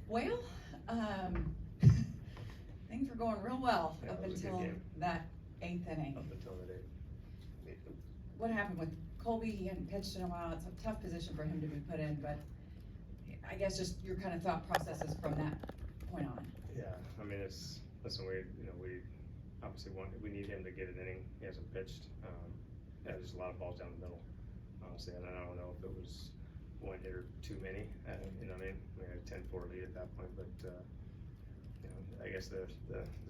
Well, things were going real well Yeah, up it was a good until game. that 8th inning. Up until that eight. What happened with Colby? He hadn't pitched in a while. It's a tough position for him to be put in, but I guess just your kind of thought processes from that point on. Yeah, I mean, listen, we obviously we need him to get an inning. He hasn't pitched. Yeah, there's a lot of balls down the middle, honestly, and I don't know if it was one hit or too many. You know what I mean? We had a 10-4 lead at that point, but I guess the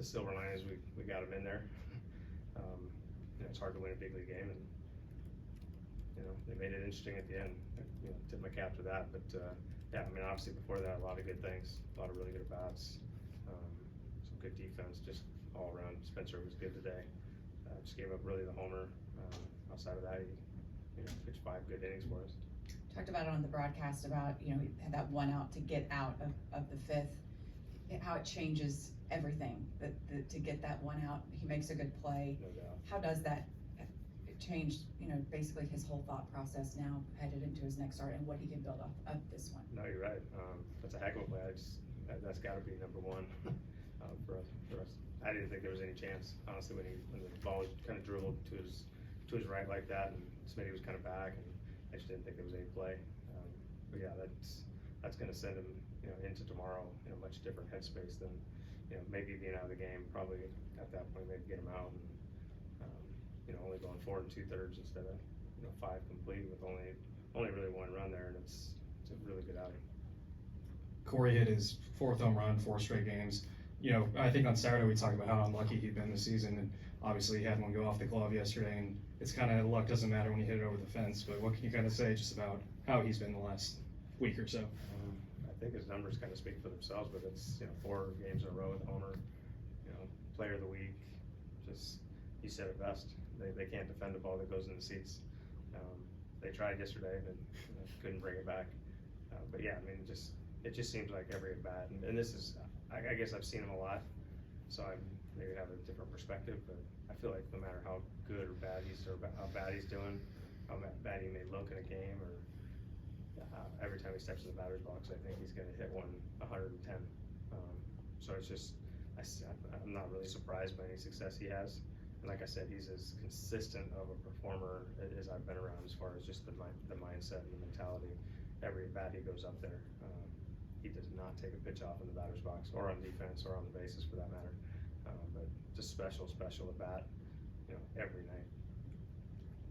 silver line is we got him in there. It's hard to win a big league game, and they made it interesting at the end. Tip my cap to that, but yeah, I mean, obviously before that, a lot of good things, a lot of really good at-bats, some good defense, just all around. Spencer was good today. Just gave up really the homer. Outside of that, he pitched 5 good innings for us. Talked about it on the broadcast about, he had that one out to get out of the 5th, how it changes everything, to get that one out. He makes a good play. No doubt. How does that change, basically his whole thought process now headed into his next start and what he can build off of this one? No, you're right. That's a heck of a play. That's got to be number one for us. I didn't think there was any chance, honestly, when the ball was kind of dribbled to his right like that, and Smitty was kind of back, and I just didn't think there was any play. But yeah, that's going to send him, into tomorrow in a much different headspace than, maybe being out of the game. Probably at that point, maybe get him out, and only going 4 2/3 instead of 5 complete with only really 1 run there, and it's a really good outing. Corey hit his 4th home run, 4 straight games. I think on Saturday we talked about how unlucky he'd been this season, and obviously he had one go off the glove yesterday, and it's kind of luck doesn't matter when you hit it over the fence. But what can you kind of say just about how he's been the last week or so? I think his numbers kind of speak for themselves, but it's 4 games in a row with a homer. Player of the week. Just you said it best. They can't defend a ball that goes in the seats. They tried yesterday, but couldn't bring it back. But yeah, I mean, it just seems like every at bat, and this is, I guess I've seen him a lot, so I maybe have a different perspective. But I feel like no matter how good or bad how bad he's doing, how bad he may look in a game, or every time he steps in the batter's box, I think he's going to hit 110. So it's just, I'm not really surprised by any success he has. And like I said, he's as consistent of a performer as I've been around as far as just the mindset and the mentality. Every at bat he goes up there, he does not take a pitch off in the batter's box or on defense or on the bases for that matter. But just special at bat, every night.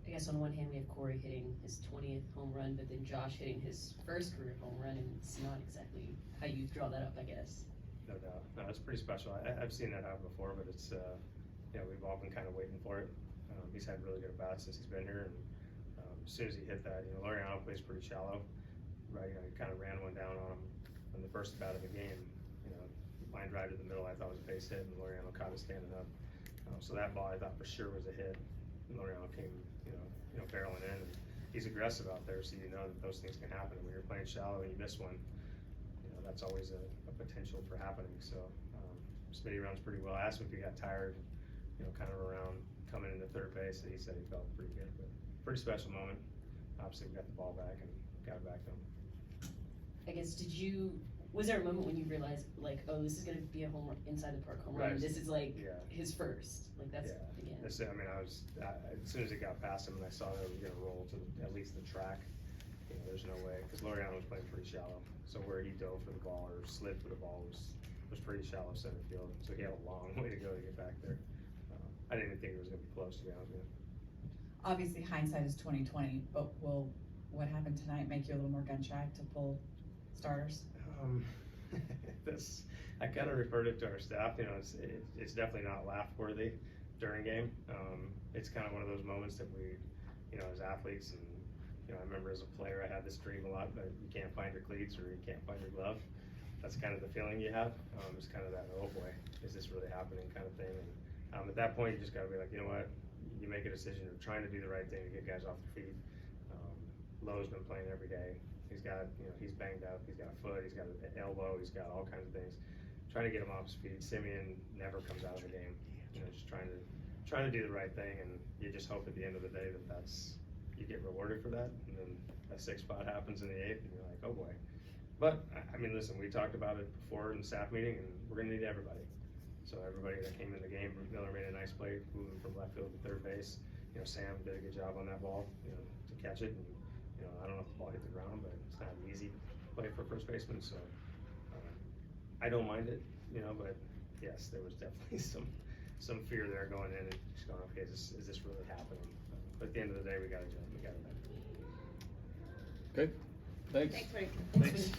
I guess on one hand we have Corey hitting his 20th home run, but then Josh hitting his first career home run, and it's not exactly how you draw that up, I guess. No doubt. No, it's pretty special. I've seen that happen before, but it's we've all been kind of waiting for it. He's had really good at-bats since he's been here, and as soon as he hit that, Laureano plays pretty shallow, right? He kind of ran one down on him on the first bat of the game. Line drive to the middle, I thought was a base hit, and Laureano caught it standing up. So that ball I thought for sure was a hit. And Laureano came, barreling in, and he's aggressive out there, so that those things can happen. And when you're playing shallow and you miss one, that's always a potential for happening. So Smitty runs pretty well. I asked him if he got tired, kind of around coming into third base, and he said he felt pretty good. But pretty special moment. Obviously, we got the ball back and got it back to him. I guess, was there a moment when you realized, like, oh, this is going to be a home run, inside the park home run? Right. This is his first. Like, that's again. I mean, as soon as it got past him and I saw that it was going to roll to at least the track, there's no way, because Laureano was playing pretty shallow. So where he dove for the ball or slid for the ball was pretty shallow center field. So he had a long way to go to get back there. I didn't even think it was going to be close, to be honest with you. Obviously, hindsight is 20/20, but will what happened tonight make you a little more gun shy to pull starters? I kind of referred it to our staff. It's definitely not laugh worthy during game. It's kind of one of those moments that we, as athletes, and I remember as a player, I had this dream a lot that you can't find your cleats or you can't find your glove. That's kind of the feeling you have. It's kind of that, oh boy, is this really happening kind of thing. And at that point, you just got to be like, you know what? You make a decision of trying to do the right thing to get guys off their feet. Lowe's been playing every day. He's got, he's banged up. He's got a foot. He's got an elbow. He's got all kinds of things. Trying to get him off his feet. Simeon never comes out of the game. Just trying to do the right thing, and you just hope at the end of the day that you get rewarded for that. And then a 6 spot happens in the 8th, and you're like, oh boy, But, I mean, listen, we talked about it before in the staff meeting, and we're gonna need everybody. So everybody that came in the game, Miller made a nice play, moving from left field to third base. You know, Sam did a good job on that ball, you know, to catch it, and, you know, I don't know if the ball hit the ground, but it's not an easy play for first baseman, so, I don't mind it, you know, but yes, there was definitely some fear there going in and just going, okay, is this really happening? But at the end of the day, we got it done, we got it done. Okay, thanks. Thanks, Rick. Thanks.